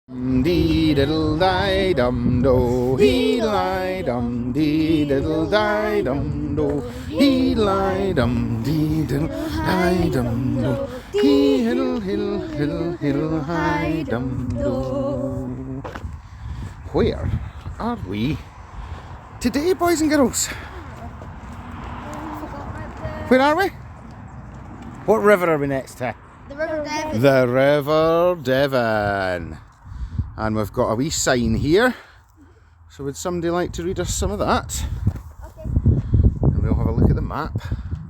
Dee diddle die dum do, he lie dum dee diddle die dum do, he lie dum dee diddle die dum do, he hiddle hiddle hiddle hiddle hi dum do. Where are we today, boys and girls? Where are we? What river are we next to? The River Devon. The River Devon. And we've got a wee sign here. So would somebody like to read us some of that? Okay. And we'll have a look at the map.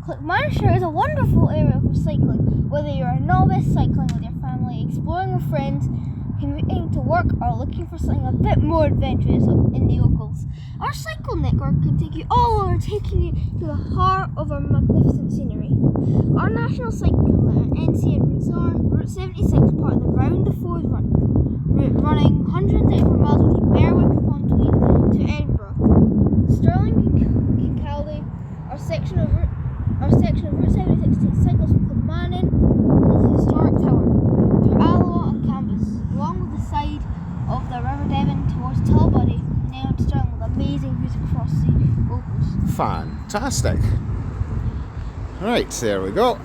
Clickmanshire is a wonderful area for cycling. Whether you're a novice cycling with your family, exploring with friends, commuting to work, or looking for something a bit more adventurous in the locals, our cycle network can take you all over, taking you to the heart of our magnificent scenery. Our national cycling route, NCN routes are Route 76, part of the Round the Forth route, running 134 miles between Berwick upon Tweed to Edinburgh. Stirling Kincaldy, our section of Route 76 takes cycles from Kilmannon to the historic tower, to Alloa and Cambus, along with the side of the River Devon towards Tullibody, and then to Stirling with amazing views across the Opals. Fantastic. Right, there we go.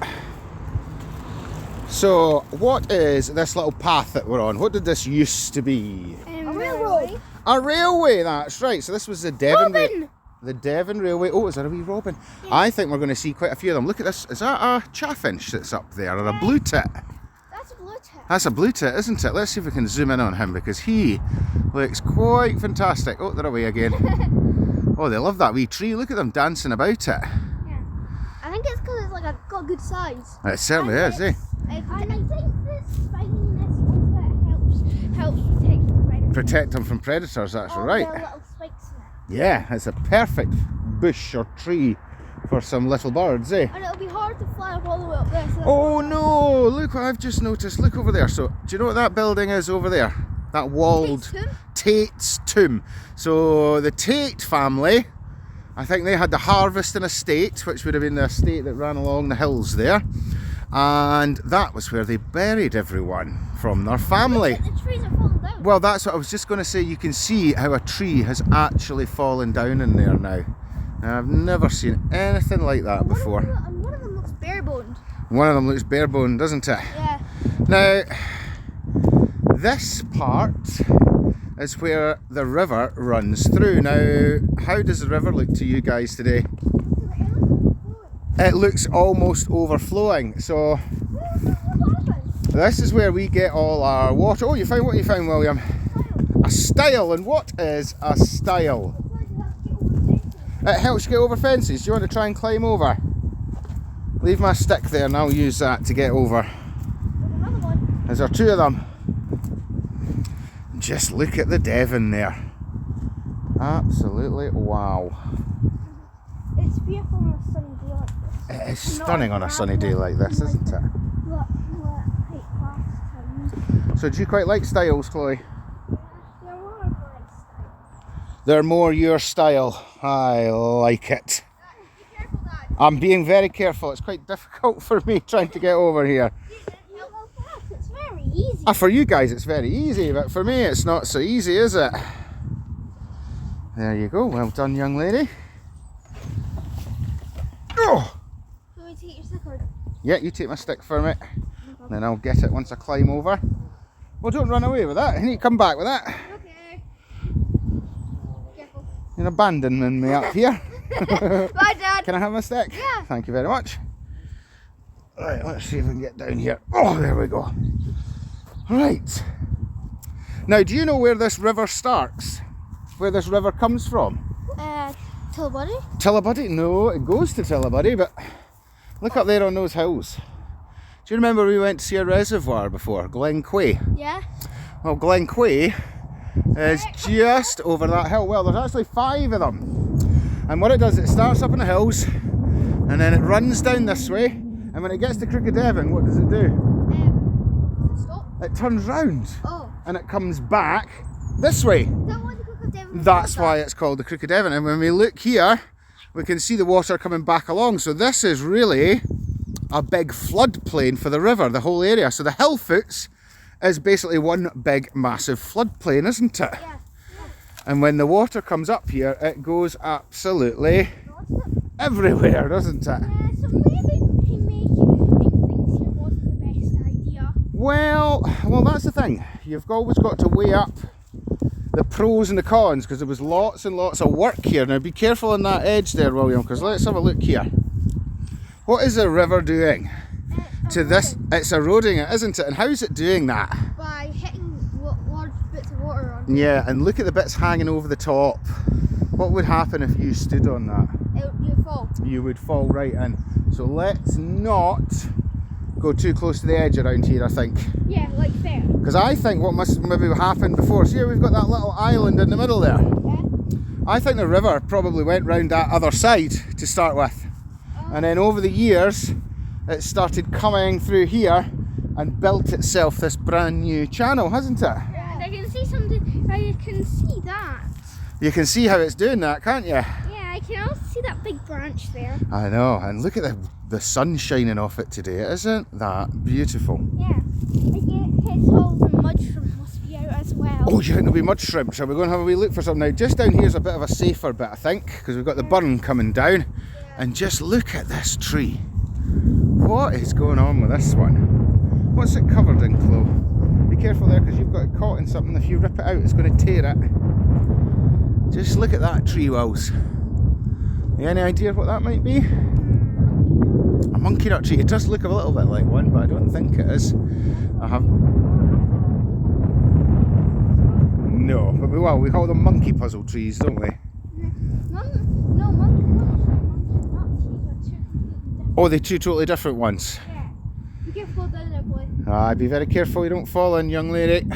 So, what is this little path that we're on? What did this used to be? A railway. A railway, that's right. So this was the Devon Robin! The Devon Railway. Oh, is that a wee robin? Yeah. I think we're going to see quite a few of them. Look at this. Is that a chaffinch that's up there, or a blue tit? That's a blue tit. That's a blue tit, isn't it? Let's see if we can zoom in on him, because he looks quite fantastic. Oh, they're away again. Oh, they love that wee tree. Look at them dancing about it. Yeah. I think it's because it's got a good size. It certainly is, eh? And I think this spikiness helps Protect them from predators, that's right. The little spikes in it. Yeah, it's a perfect bush or tree for some little birds, eh? And it'll be hard to fly up all the way up there. So Oh no, look what I've just noticed. Look over there. So, do you know what that building is over there? That walled Tate's tomb. So, the Tate family, I think they had the Harveston estate, which would have been the estate that ran along the hills there. And that was where they buried everyone from their family. The trees are falling down. Well, that's what I was just going to say. You can see how a tree has actually fallen down in there now. And I've never seen anything like that before. And one of them looks bare-boned. One of them looks bare-boned, doesn't it? Yeah. Now, this part is where the river runs through. Now, how does the river look to you guys today? It looks almost overflowing. So, this is where we get all our water. Oh, you found what you found, William? A stile. And what is a stile? It helps you get over fences. Do you want to try and climb over? Leave my stick there and I'll use that to get over. There's there two of them. Just look at the Devon there. Absolutely wow. It's beautiful on a sunny day like this. It is stunning on a sunny day like this, isn't it? So do you quite like styles, Chloe? They're more your style. I like it. Be careful, Dad. I'm being very careful. It's quite difficult for me trying to get over here. It's very easy. For you guys it's very easy, but for me it's not so easy, is it? There you go. Well done, young lady. Oh! Do we take your stick or? Yeah, you take my stick for me. Then I'll get it once I climb over. Well, don't run away with that. You need to come back with that. Okay. Careful. You're abandoning me up here. Bye, Dad. Can I have my stick? Yeah. Thank you very much. Right, let's see if we can get down here. Oh, there we go. Right. Now, do you know where this river starts? Where this river comes from? Tullibody? Tullibody? No, it goes to Tullibody, but look up there on those hills. Do you remember we went to see a reservoir before, Glen Quay? Yeah. Well, Glen Quay is just over that hill. Well, there's actually 5 of them. And what it does, it starts up in the hills, and then it runs down this way, and when it gets to Crooked Devon, what does it do? Stop. It turns round, Oh. and it comes back this way. That's why it's called the Crooked Devon. And when we look here, we can see the water coming back along. So this is really a big floodplain for the river, the whole area. So the hill foots is basically one big massive floodplain, isn't it? Yeah. And when the water comes up here, it goes absolutely everywhere, doesn't it? Yeah, so maybe making things here wasn't the best idea. Well, that's the thing. You've always got to weigh up the pros and the cons, because there was lots and lots of work here. Now be careful on that edge there, William, because let's have a look here. What is the river doing to this? It's eroding it, isn't it? And how's it doing that? By hitting large bits of water on it. Yeah, and look at the bits hanging over the top. What would happen if you stood on that? You'd fall. You would fall right in. So let's not go too close to the edge around here, I think. Yeah, like there. Because I think what must maybe happened before, see how we've got that little island in the middle there? Yeah. I think the river probably went round that other side to start with. And then over the years, it started coming through here and built itself this brand new channel, hasn't it? Yeah. I can see something, I can see that. You can see how it's doing that, can't you? Yeah, I can also see that big branch there. I know, and look at the sun shining off it today. Isn't that beautiful? Yeah. I guess all the mud shrimp must be out as well. Oh, do you think there'll be mud shrimp? Shall we go and have a wee look for some now? Just down here's a bit of a safer bit, I think, because we've got the burn coming down. Yeah. And just look at this tree. What is going on with this one? What's it covered in, Chloe? Be careful there, because you've got it caught in something. If you rip it out, it's going to tear it. Just look at that tree, Wells. Any idea what that might be? A monkey nut tree. It does look a little bit like one, but I don't think it is. I have... No, but we call them monkey puzzle trees, don't we? No, monkey nut trees are two different. Oh, they're two totally different ones. Yeah. Be careful down there, boy. Be very careful you don't fall in, young lady.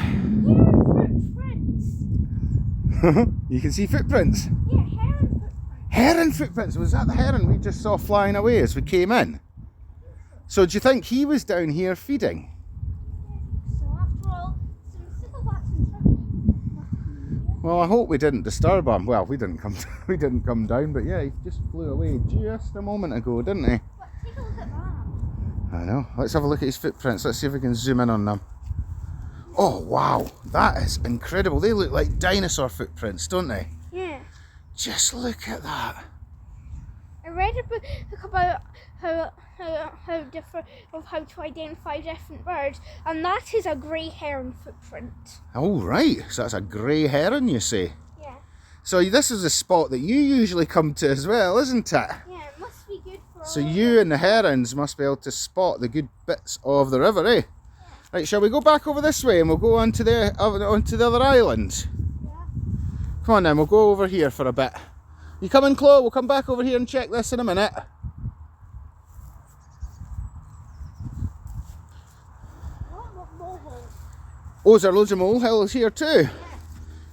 You can see footprints. Yeah, heron footprints. Heron footprints. Was that the heron we just saw flying away as we came in? So do you think he was down here feeding? So after all, some sticklebacks and shrimp. Well, I hope we didn't disturb him. Well, we didn't come down, but yeah, he just flew away just a moment ago, didn't he? But take a look at that. I know. Let's have a look at his footprints. Let's see if we can zoom in on them. Oh wow, that is incredible. They look like dinosaur footprints, don't they? Yeah. Just look at that. I read a book about how different of how to identify different birds, and that is a grey heron footprint. Oh right, so that's a grey heron, you say? Yeah. So this is a spot that you usually come to as well, isn't it? Yeah, it must be good for So all you and the herons must be able to spot the good bits of the river, eh? Right, shall we go back over this way and we'll go onto the other island? Yeah. Come on then, we'll go over here for a bit. You coming, Chloe? We'll come back over here and check this in a minute. Oh, is there loads of molehills here too? Yeah.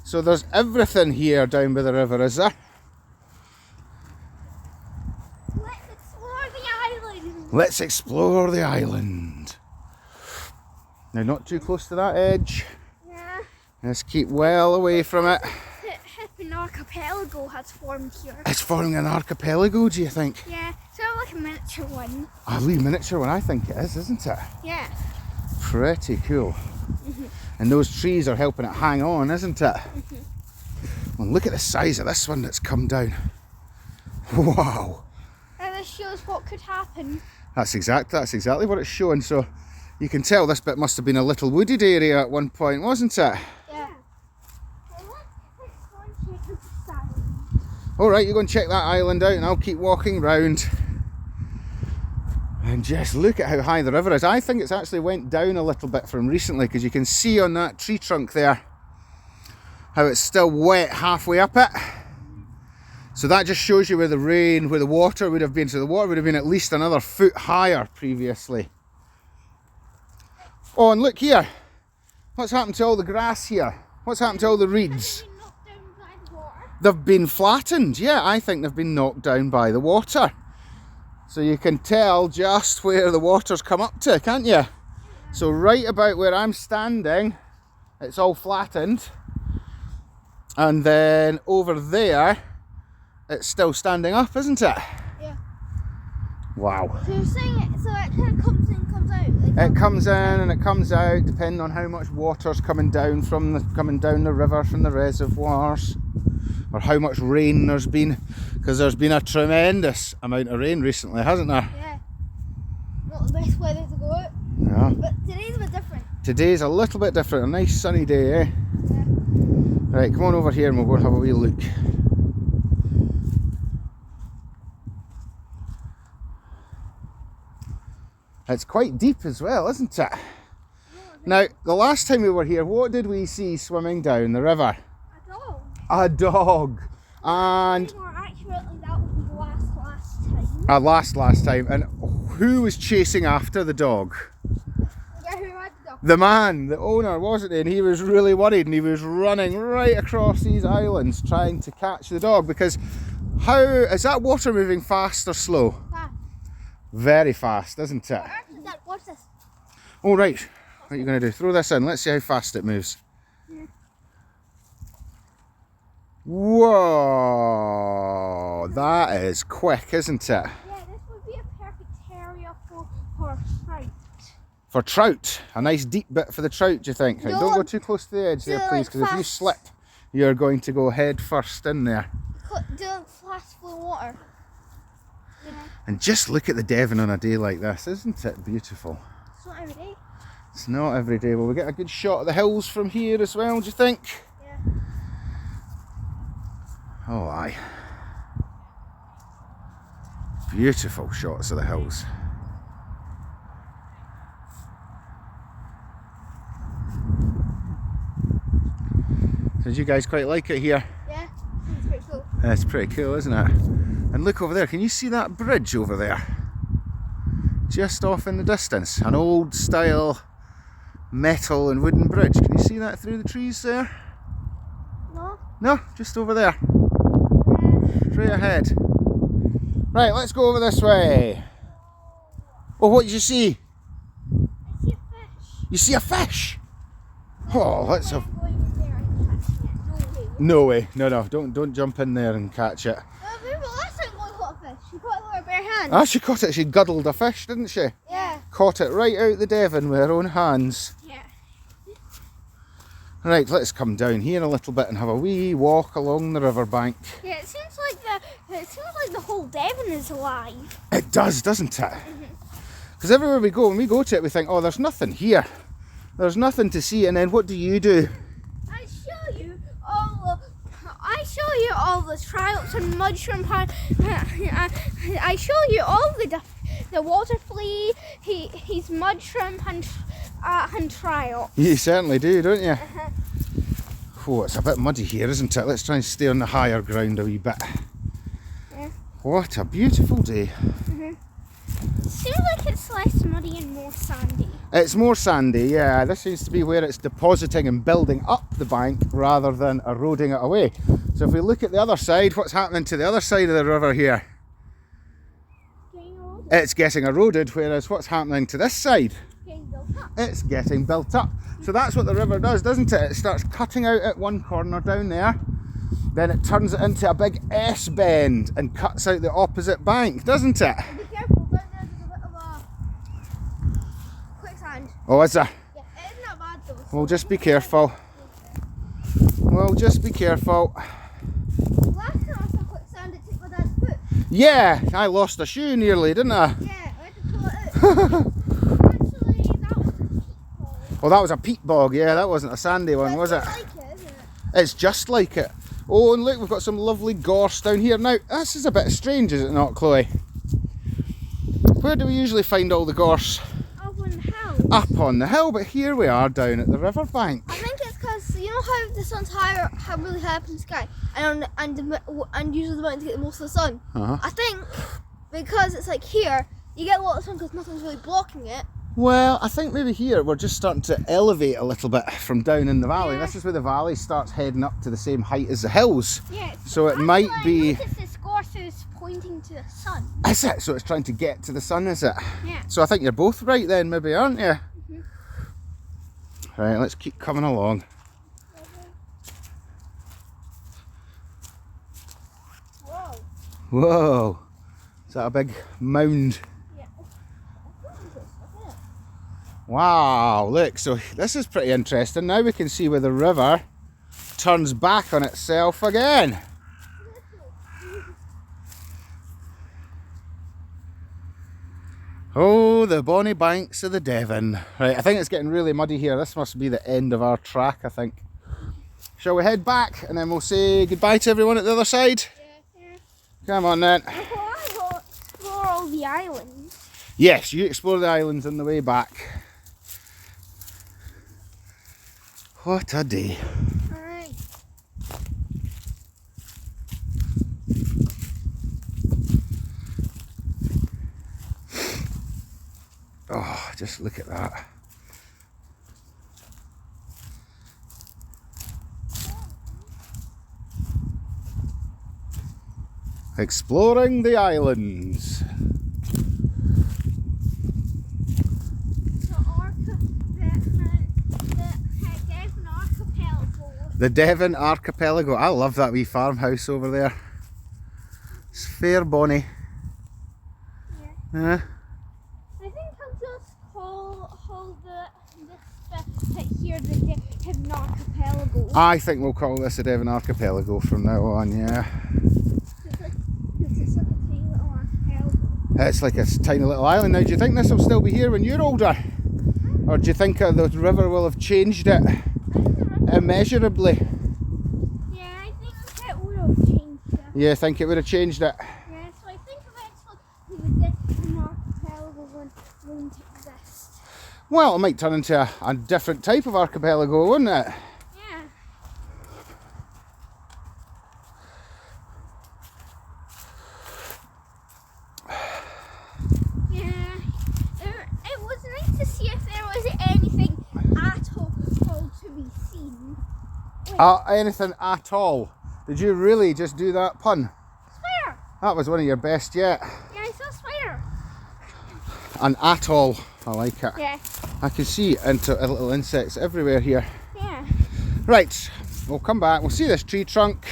So there's everything here down by the river, is there? Let's explore the island. Let's explore the island. Now, not too close to that edge. Yeah. Let's keep well away from it. An archipelago has formed here. It's forming an archipelago, do you think? Yeah, sort of like a miniature one. A wee miniature one, I think it is, isn't it? Yeah. Pretty cool. And those trees are helping it hang on, isn't it? Well, look at the size of this one that's come down. Wow. And this shows what could happen. That's exactly what it's showing. So you can tell this bit must have been a little wooded area at one point, wasn't it? Yeah. Let's go and check this island. Alright, you go and check that island out and I'll keep walking round. And just look at how high the river is. I think it's actually went down a little bit from recently, because you can see on that tree trunk there how it's still wet halfway up it. So that just shows you where the water would have been. So the water would have been at least another foot higher previously. Oh, and look here. What's happened to all the grass here? What's happened to all the reeds? Been knocked down by the water. They've been flattened. Yeah, I think they've been knocked down by the water. So you can tell just where the water's come up to, can't you? So right about where I'm standing, it's all flattened. And then over there, it's still standing up, isn't it? Yeah. Wow. So you're saying it, so it kind of comes in, comes out. It comes in and it comes out depending on how much water's coming down the river from the reservoirs, or how much rain there's been, because there's been a tremendous amount of rain recently, hasn't there? Yeah. Not the best weather to go out. Yeah. But today's a bit different. Today's a little bit different. A nice sunny day, eh? Yeah. Right, come on over here and we'll go and have a wee look. It's quite deep as well, isn't it? Now, the last time we were here, what did we see swimming down the river? A dog. A dog. And More accurately, that was the last time. last time. And who was chasing after the dog? Yeah, who had the dog? The man, the owner, wasn't he? And he was really worried and he was running right across these islands trying to catch the dog, because how is that water moving, fast or slow? Fast. Very fast, isn't it? Actually, Dad, watch this. Oh, right. What are you going to do? Throw this in. Let's see how fast it moves. Yeah. Whoa, that is quick, isn't it? Yeah, this would be a perfect area for trout. For trout, a nice deep bit for the trout, do you think? Right, don't go too close to the edge there, please, because if you slip, you're going to go head first in there. Doing fast flow water. Yeah. And just look at the Devon on a day like this, isn't it beautiful? It's not every day. It's not every day. Will we get a good shot of the hills from here as well, do you think? Yeah. Oh, aye. Beautiful shots of the hills. So did you guys quite like it here? Yeah, it's pretty cool. It's pretty cool, isn't it? And look over there, can you see that bridge over there? Just off in the distance, an old style metal and wooden bridge. Can you see that through the trees there? No? No, just over there. Straight ahead. Right, let's go over this way. Oh, what did you see? I see a fish. You see a fish? Oh, let's have... I'm going in there and catching it. No way. No, don't jump in there and catch it. Remember last time we caught a fish? She caught it with her bare hands. Ah, she caught it. She guddled a fish, didn't she? Yeah. Caught it right out the Devon with her own hands. Yeah. Right, let's come down here a little bit and have a wee walk along the riverbank. Yeah, it seems like the whole Devon is alive. It does, doesn't it? Because everywhere we go, when we go to it, we think, oh, there's nothing here. There's nothing to see. And then what do? I show you all the trials and mud shrimp. I show you all the water flea, he's mud shrimp and trial. You certainly do, don't you? Oh, it's a bit muddy here, isn't it? Let's try and stay on the higher ground a wee bit. Yeah. What a beautiful day. It seems like it's less muddy and more sandy. It's more sandy, yeah. This seems to be where it's depositing and building up the bank rather than eroding it away. So if we look at the other side, what's happening to the other side of the river here? It's getting eroded, whereas what's happening to this side? Getting built up. It's getting built up. So that's what the river does, doesn't it? It starts cutting out at one corner down there, then it turns it into a big S bend and cuts out the opposite bank, doesn't it? Be careful, down there's a bit of a quicksand. Oh, is there? Yeah, it isn't that bad though. We'll just be careful. We'll just be careful. Last time I saw quicksand, it took my dad's foot. Yeah, I lost a shoe nearly, didn't I? Yeah, I had to pull it out. Actually, that was a peat bog. Well, that was a peat bog, yeah, that wasn't a sandy one, was it? It's like it, isn't it? It's just like it. Oh, and look, we've got some lovely gorse down here. Now, this is a bit strange, is it not, Chloe? Where do we usually find all the gorse? Up on the hill. Up on the hill, but here we are down at the riverbank. I think it's because you know how the sun's higher, really high up in the sky, and usually the mountains get the most of the sun. Uh-huh. I think because it's like here, you get a lot of sun because nothing's really blocking it. Well, I think maybe here we're just starting to elevate a little bit from down in the valley. Yeah. This is where the valley starts heading up to the same height as the hills. Yeah. So it might be... I noticed this gorse is pointing to the sun. Is it? So it's trying to get to the sun, is it? Yeah. So I think you're both right then, maybe, aren't you? Right, let's keep coming along. Whoa. Whoa! Is that a big mound? Yeah. Wow, look, so this is pretty interesting. Now we can see where the river turns back on itself again. Oh, the bonny banks of the Devon. Right, I think it's getting really muddy here. This must be the end of our track, I think. Shall we head back and then we'll say goodbye to everyone at the other side? Yeah. Come on then. I go explore all the islands. Yes, you explore the islands on the way back. What a day. Alright. Oh, just look at that. Exploring the islands. The Devon Archipelago. I love that wee farmhouse over there. It's fair bonny. Yeah. I think I'll just call this bit here the Devon Archipelago. I think we'll call this the Devon Archipelago from now on, yeah. It's like a tiny little archipelago. It's like a tiny little island. Now, do you think this will still be here when you're older? Or do you think the river will have changed it immeasurably? Yeah, I think it would have changed it. Yeah, I think it would have changed it. Yeah, so I think eventually the Devon Archipelago won't exist. Well, it might turn into a different type of archipelago, wouldn't it? Yeah. Yeah. It was nice to see if there was anything at all to be seen. Anything at all. Did you really just do that pun? Spider! That was one of your best yet. Yeah, I saw a spider. An atoll. I like it. Yeah. I can see little insects everywhere here. Yeah. Right, we'll come back, we'll see this tree trunk,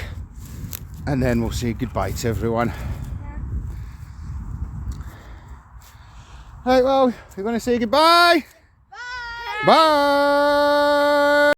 and then we'll say goodbye to everyone. Yeah. Right, well, we're going to say goodbye. Bye! Bye!